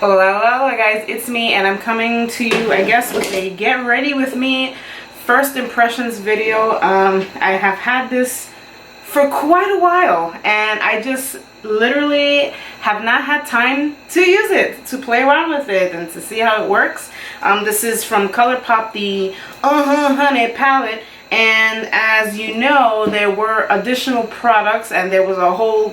Hola, hola guys, it's me, and I'm coming to you, I guess, with a get ready with me first impressions video. I have had this for quite a while, and I just literally have not had time to use it, to play around with it, and to see how it works. This is from ColourPop, the Honey palette, and as you know, there were additional products, and there was a whole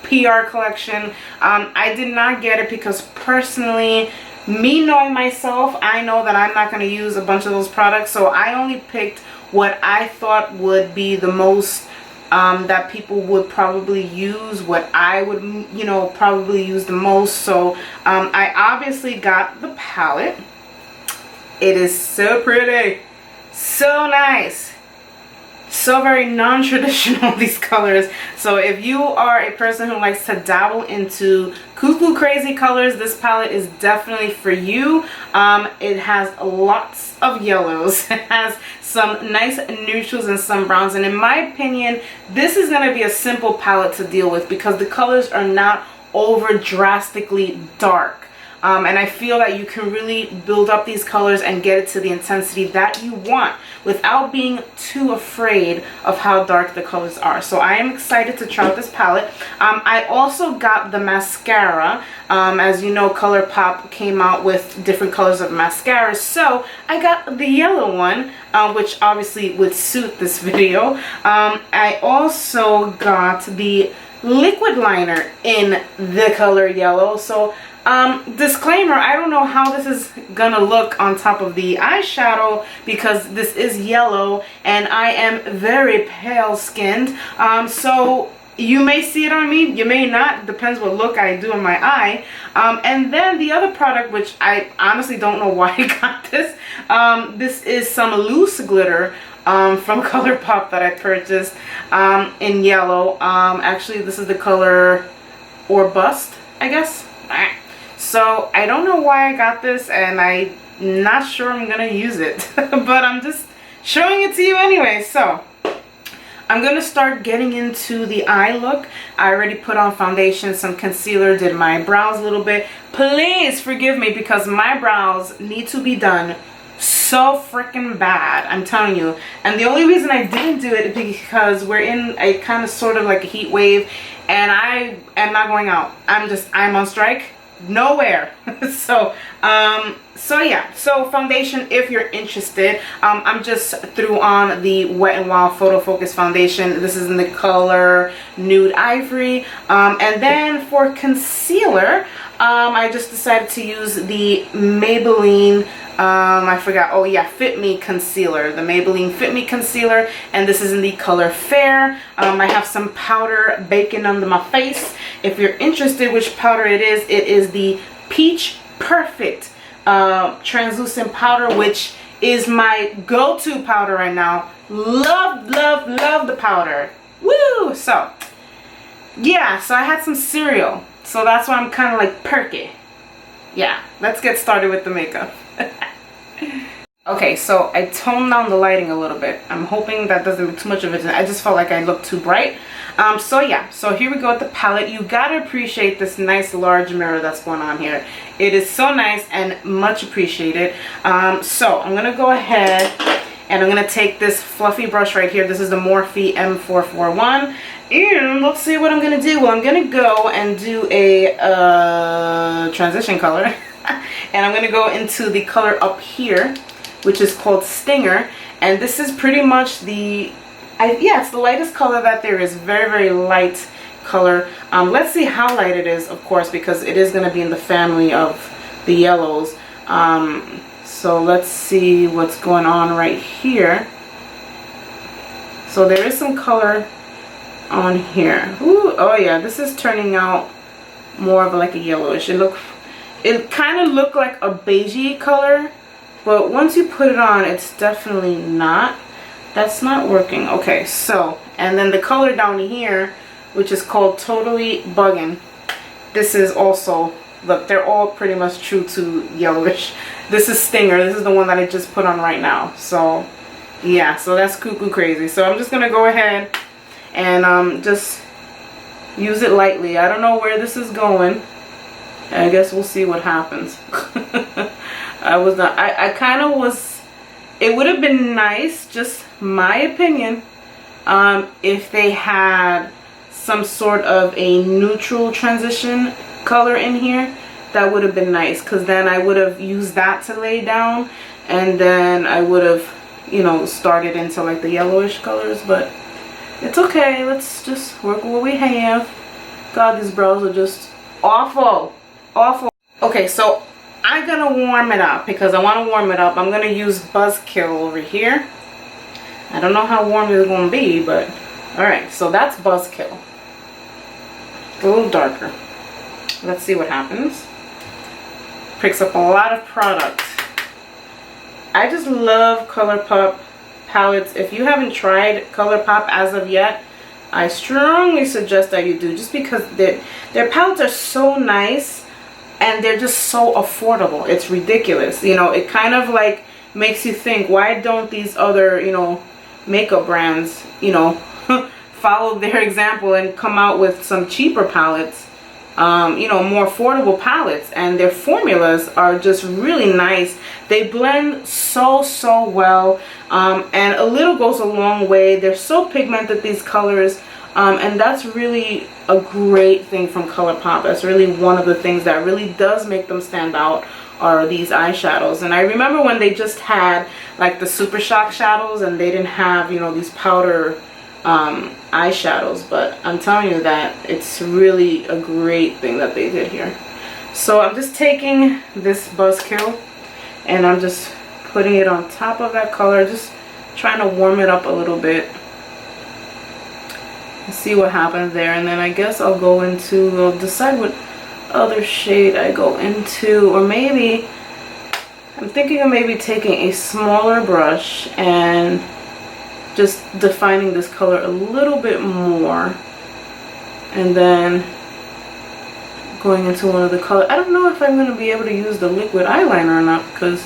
PR collection. I did not get it because personally, me knowing myself, I know that I'm not going to use a bunch of those products, so I only picked what I thought would be the most that people would probably use, what I would, you know, probably use the most. So I obviously got the palette. It is so pretty, so nice, so very non-traditional, these colors. So if you are a person who likes to dabble into cuckoo crazy colors, this palette is definitely for you. It has lots of yellows, it has some nice neutrals and some browns, and in my opinion, this is going to be a simple palette to deal with because the colors are not over drastically dark. And I feel that you can really build up these colors and get it to the intensity that you want without being too afraid of how dark the colors are. So I am excited to try out this palette. I also got the mascara. As you know, ColourPop came out with different colors of mascara. So I got the yellow one, which obviously would suit this video. I also got the liquid liner in the color yellow. So disclaimer, I don't know how this is gonna look on top of the eyeshadow because this is yellow and I am very pale skinned. So you may see it on me, you may not, depends what look I do in my eye. And then the other product, which I honestly don't know why I got this, this is some loose glitter from ColourPop that I purchased in yellow. Actually, this is the color Or Bust, I guess. So I don't know why I got this, and I'm not sure I'm gonna use it, but I'm just showing it to you anyway. So I'm gonna start getting into the eye look. I already put on foundation, some concealer, did my brows a little bit. Please forgive me because my brows need to be done so freaking bad, I'm telling you. And the only reason I didn't do it is because we're in a kind of sort of like a heat wave, and I am not going out. I'm on strike. Nowhere. So yeah, so foundation, if you're interested, I'm just threw on the Wet n Wild Photo Focus foundation. This is in the color Nude Ivory. And then for concealer, I just decided to use the Maybelline I forgot, oh yeah, Fit Me concealer, the Maybelline Fit Me concealer, and this is in the color Fair. I have some powder baking under my face. If you're interested which powder it is the Peach Perfect translucent powder, which is my go-to powder right now. Love, love, love the powder. Woo! So yeah, so I had some cereal, so that's why I'm kind of like perky. Yeah, let's get started with the makeup. Okay, so I toned down the lighting a little bit. I'm hoping that doesn't make too much of it. I just felt like I looked too bright. So yeah, so here we go with the palette. You gotta appreciate this nice large mirror that's going on here. It is so nice and much appreciated. So I'm gonna go ahead and I'm gonna take this fluffy brush right here. This is the Morphe M441. And let's see what I'm gonna do. Well, I'm gonna go and do a transition color. And I'm gonna go into the color up here, which is called Stinger, and this is pretty much the yeah, it's the lightest color that there is. Very, very light color. Let's see how light it is, of course, because it is going to be in the family of the yellows. So let's see what's going on right here. So there is some color on here. Ooh, oh yeah, this is turning out more of like a yellowish. It kind of looked like a beigey color, but once you put it on, it's definitely not. That's not working. Okay, so, and then the color down here, which is called Totally Buggin'. This is also, look, they're all pretty much true to yellowish. This is Stinger. This is the one that I just put on right now. So, yeah, so that's cuckoo crazy. So I'm just going to go ahead and just use it lightly. I don't know where this is going. I guess we'll see what happens. I kind of was, it would have been nice, just my opinion, if they had some sort of a neutral transition color in here. That would have been nice, because then I would have used that to lay down, and then I would have, you know, started into like the yellowish colors. But it's okay, let's just work with what we have. God, these brows are just awful. Awful. Okay, so I'm gonna warm it up, because I want to warm it up. I'm gonna use Buzzkill over here. I don't know how warm it's gonna be, but alright, so that's Buzzkill. A little darker. Let's see what happens. Picks up a lot of product. I just love ColourPop palettes. If you haven't tried ColourPop as of yet, I strongly suggest that you do, just because their palettes are so nice and they're just so affordable. It's ridiculous. You know, it kind of like makes you think, why don't these other, you know, makeup brands, you know, follow their example and come out with some cheaper palettes, you know, more affordable palettes, and their formulas are just really nice. They blend so well, and a little goes a long way. They're so pigmented, these colors, and that's really a great thing from ColourPop. That's really one of the things that really does make them stand out, are these eyeshadows. And I remember when they just had like the Super Shock shadows, and they didn't have, you know, these powder eyeshadows, but I'm telling you that it's really a great thing that they did here. So I'm just taking this Buzzkill and I'm just putting it on top of that color, just trying to warm it up a little bit. See what happens there, and then I guess I'll go into, I'll decide what other shade I go into, or maybe I'm thinking of maybe taking a smaller brush and just defining this color a little bit more, and then going into one of the colors. I don't know if I'm going to be able to use the liquid eyeliner or not, because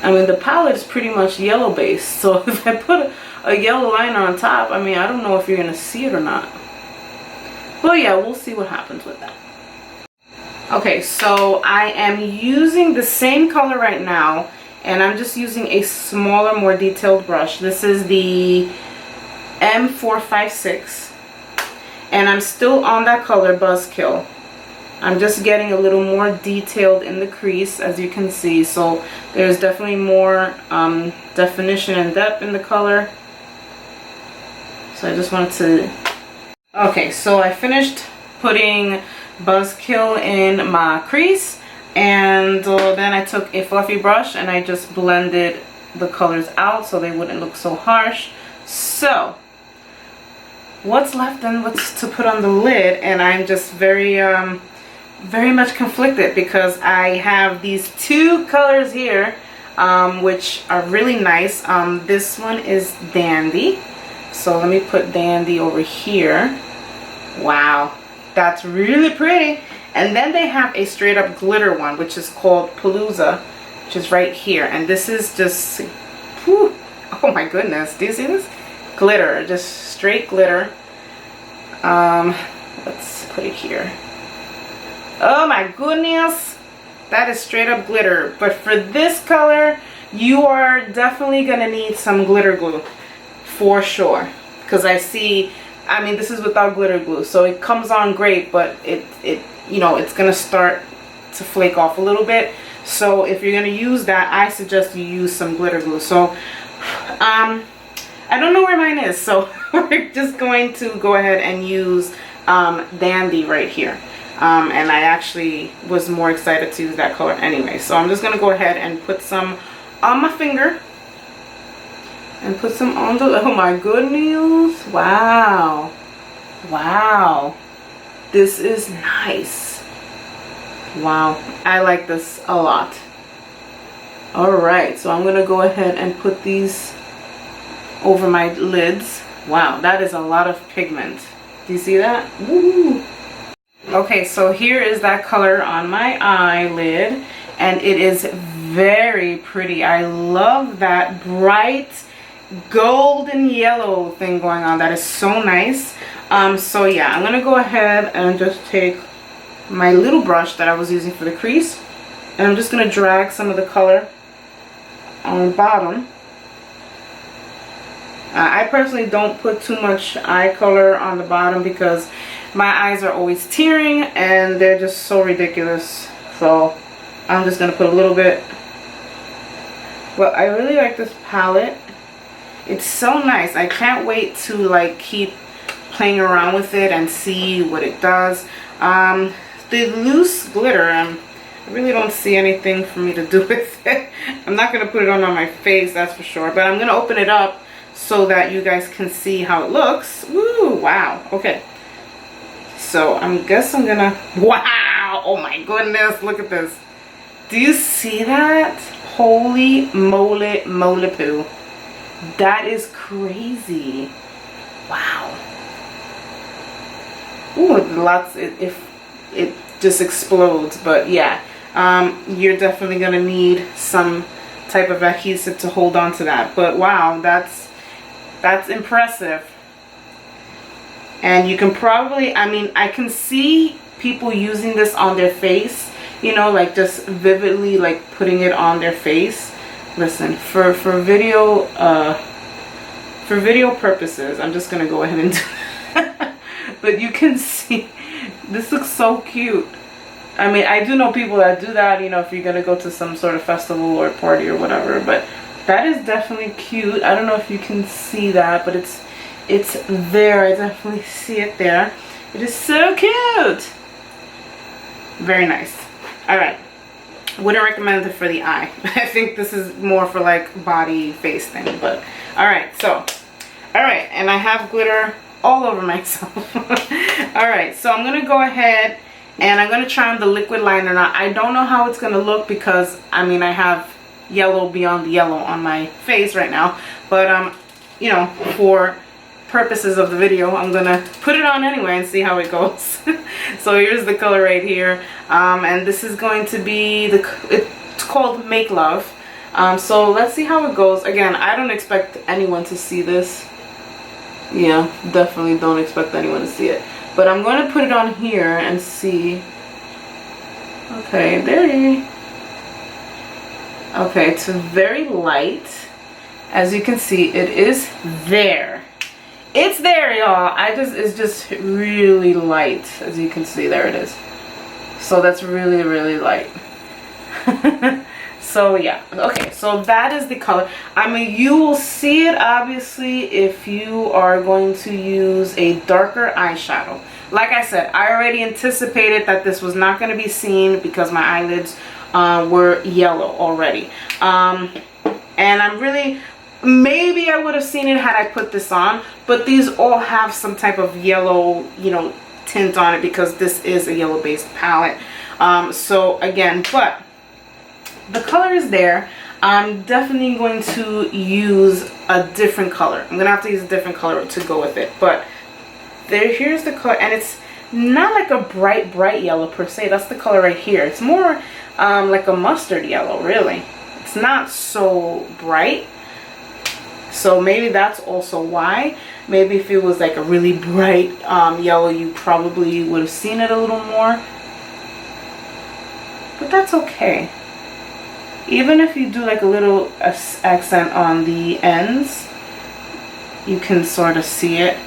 I mean the palette is pretty much yellow based, so if I put a yellow liner on top, I mean, I don't know if you're going to see it or not. But yeah, we'll see what happens with that. Okay, so I am using the same color right now, and I'm just using a smaller, more detailed brush. This is the M456, and I'm still on that color, Buzzkill. I'm just getting a little more detailed in the crease, as you can see. So there's definitely more definition and depth in the color. So I just wanted to... Okay, so I finished putting Buzzkill in my crease, and then I took a fluffy brush and I just blended the colors out so they wouldn't look so harsh. So what's left and what's to put on the lid, and I'm just very much conflicted, because I have these two colors here which are really nice. This one is Dandy, so let me put Dandy over here. Wow, that's really pretty. And then they have a straight up glitter one, which is called Palooza, which is right here. And this is just, whew, oh my goodness, do you see this? Glitter, just straight glitter. Let's put it here. Oh my goodness, that is straight up glitter. But for this color, you are definitely gonna need some glitter glue for sure, because I see, I mean, this is without glitter glue, so it comes on great, but it you know, it's gonna start to flake off a little bit. So if you're gonna use that, I suggest you use some glitter glue. So I don't know where mine is, so we're just going to go ahead and use Dandy right here. And I actually was more excited to use that color anyway. So I'm just gonna go ahead and put some on my finger and put some on the, oh my goodness, wow, wow, this is nice. Wow, I like this a lot. Alright, so I'm gonna go ahead and put these over my lids. Wow, that is a lot of pigment. Do you see that? Woo! Okay, so here is that color on my eyelid, and it is very pretty. I love that bright golden yellow thing going on. That is so nice. So yeah, I'm gonna go ahead and just take my little brush that I was using for the crease, and I'm just going to drag some of the color on the bottom. I personally don't put too much eye color on the bottom because my eyes are always tearing and they're just so ridiculous. So I'm just going to put a little bit. But I really like this palette. It's so nice. I can't wait to like keep playing around with it and see what it does. The loose glitter, I really don't see anything for me to do with it. I'm not going to put it on my face, that's for sure. But I'm going to open it up so that you guys can see how it looks. Woo, wow. Okay. So I guess I'm going to... Wow! Oh my goodness, look at this. Do you see that? Holy moly, moly poo. That is crazy. Wow. Ooh, lots, if it just explodes. But yeah, you're definitely gonna need some type of adhesive to hold on to that. But wow, that's impressive. And you can probably, I mean, I can see people using this on their face, you know, like just vividly like putting it on their face. Listen, for video purposes, I'm just gonna go ahead and do that. But you can see this looks so cute. I mean, I do know people that do that, you know, if you're gonna go to some sort of festival or party or whatever, but that is definitely cute. I don't know if you can see that, but it's there. I definitely see it there. It is so cute. Very nice. All right. Wouldn't recommend it for the eye. I think this is more for like body face thing, but all right. So, all right, and I have glitter all over myself. All right, so I'm gonna go ahead and I'm gonna try on the liquid liner. Now I don't know how it's gonna look because I mean I have yellow beyond the yellow on my face right now, but you know, for purposes of the video, I'm gonna put it on anyway and see how it goes. So here's the color right here, and this is going to be it's called Make Love. So let's see how it goes. Again, I don't expect anyone to see this. Yeah, definitely don't expect anyone to see it, but I'm going to put it on here and see. Okay, there. Okay, it's very light. As you can see, it is there. It's there, y'all. It's just really light. As you can see, there it is. So that's really, really light. So yeah, okay, so that is the color. I mean, you will see it obviously if you are going to use a darker eyeshadow. Like I said, I already anticipated that this was not going to be seen because my eyelids were yellow already. And I'm really... Maybe I would have seen it had I put this on, but these all have some type of yellow, you know, tint on it because this is a yellow based palette. So again, but the color is there. I'm definitely going to use a different color. I'm gonna have to use a different color to go with it, but here's the color, and it's not like a bright yellow per se. That's the color right here. It's more like a mustard yellow, really. It's not so bright. So maybe that's also why. Maybe if it was like a really bright yellow, you probably would have seen it a little more. But that's okay. Even if you do like a little accent on the ends, you can sort of see it.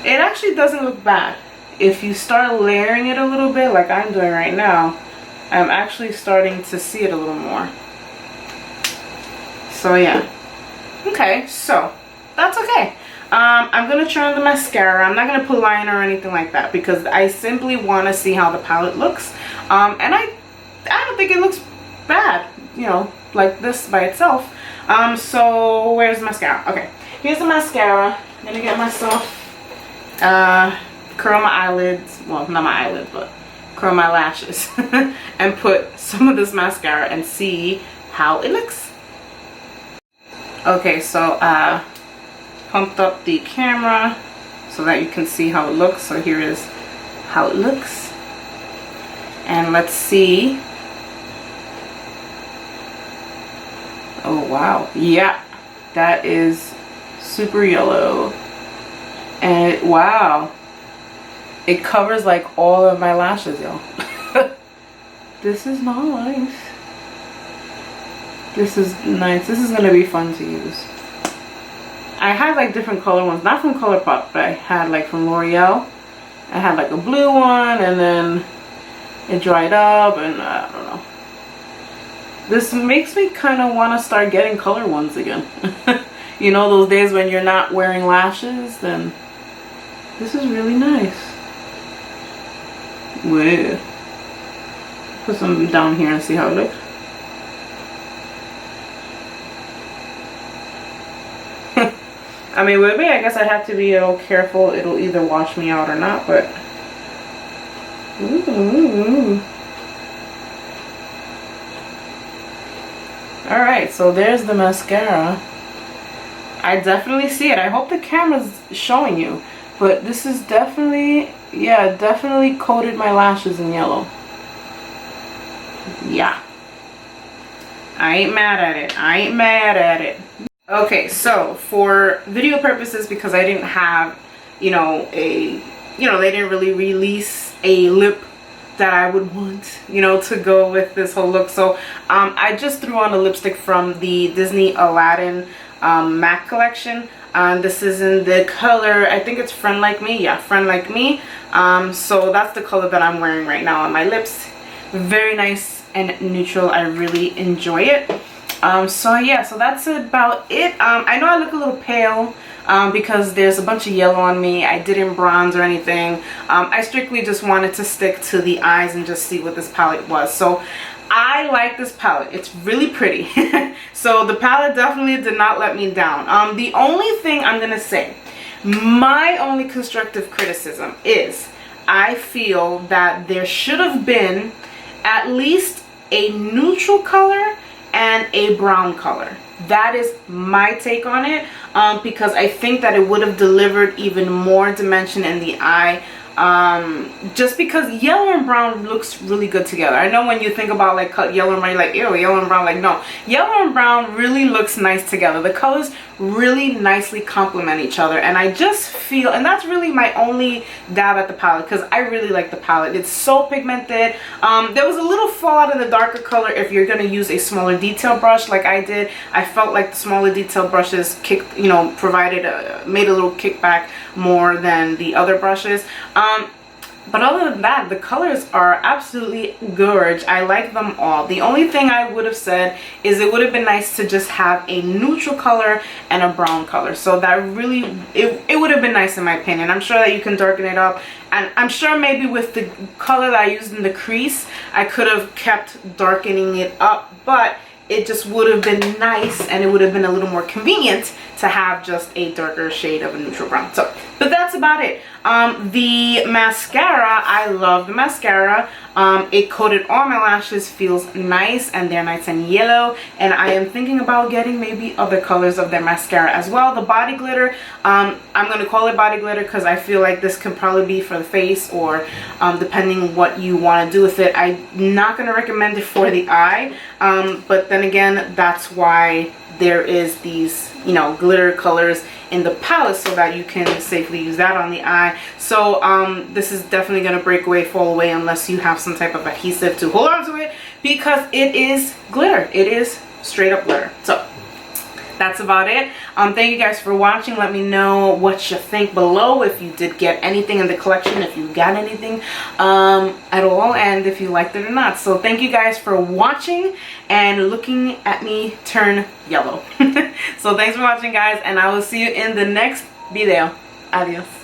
It actually doesn't look bad. If you start layering it a little bit, like I'm doing right now, I'm actually starting to see it a little more. So yeah. Okay, so that's okay. I'm gonna try on the mascara. I'm not gonna put liner or anything like that because I simply want to see how the palette looks. And I don't think it looks bad, you know, like this by itself. So where's the mascara? Okay, here's the mascara. I'm gonna get myself curl my eyelids. Well, not my eyelids, but curl my lashes and put some of this mascara and see how it looks. Okay, so pumped up the camera so that you can see how it looks. So here is how it looks, and let's see. Oh wow, yeah, that is super yellow, and wow, it covers like all of my lashes, y'all. This is nice. This is nice. This is gonna be fun to use. I had like different color ones, not from ColourPop, but I had like from L'Oreal. I had like a blue one, and then it dried up, and I don't know. This makes me kind of want to start getting color ones again. You know, those days when you're not wearing lashes, then this is really nice. Whoa. Put some down here and see how it looks. I mean, with me, I guess I have to be a little careful. It'll either wash me out or not, but... Ooh. Alright, so there's the mascara. I definitely see it. I hope the camera's showing you. But this is definitely, yeah, definitely coated my lashes in yellow. Yeah. I ain't mad at it. I ain't mad at it. Okay, so for video purposes, because I didn't have, you know, they didn't really release a lip that I would want, you know, to go with this whole look. So I just threw on a lipstick from the Disney Aladdin MAC collection. This is in the color, I think it's Friend Like Me. Yeah, Friend Like Me. So that's the color that I'm wearing right now on my lips. Very nice and neutral. I really enjoy it. So yeah, so that's about it. I know I look a little pale because there's a bunch of yellow on me. I didn't bronze or anything. I strictly just wanted to stick to the eyes and just see what this palette was. So I like this palette. It's really pretty. So the palette definitely did not let me down. The only thing I'm gonna say, my only constructive criticism is I feel that there should have been at least a neutral color and a brown color. That is my take on it, because I think that it would have delivered even more dimension in the eye. Just because yellow and brown looks really good together. I know when you think about like yellow and brown, you're like, ew, yellow and brown. Like, no, yellow and brown really looks nice together. The colors really nicely complement each other, and I just feel, and that's really my only dab at the palette, because I really like the palette. It's so pigmented. There was a little fallout in the darker color if you're going to use a smaller detail brush like I did. I felt like the smaller detail brushes kicked, you know, made a little kickback more than the other brushes. But other than that, the colors are absolutely gorgeous. I like them all. The only thing I would have said is it would have been nice to just have a neutral color and a brown color. So that really, it would have been nice in my opinion. I'm sure that you can darken it up. And I'm sure maybe with the color that I used in the crease, I could have kept darkening it up. But it just would have been nice, and it would have been a little more convenient to have just a darker shade of a neutral brown. So, but that's about it. The mascara, I love the mascara. It coated all my lashes, feels nice, and they're nice and yellow. And I am thinking about getting maybe other colors of their mascara as well. The body glitter, I'm going to call it body glitter because I feel like this can probably be for the face, or depending what you want to do with it. I'm not going to recommend it for the eye, but then again, that's why there is these, you know, glitter colors in the palette, so that you can safely use that on the eye. So this is definitely going to break away, fall away, unless you have some type of adhesive to hold on to it, because it is glitter. It is straight up glitter. So that's about it. Thank you guys for watching. Let me know what you think below, if you did get anything in the collection, if you got anything at all, and if you liked it or not. So thank you guys for watching and looking at me turn yellow. So thanks for watching, guys, and I will see you in the next video. Adios.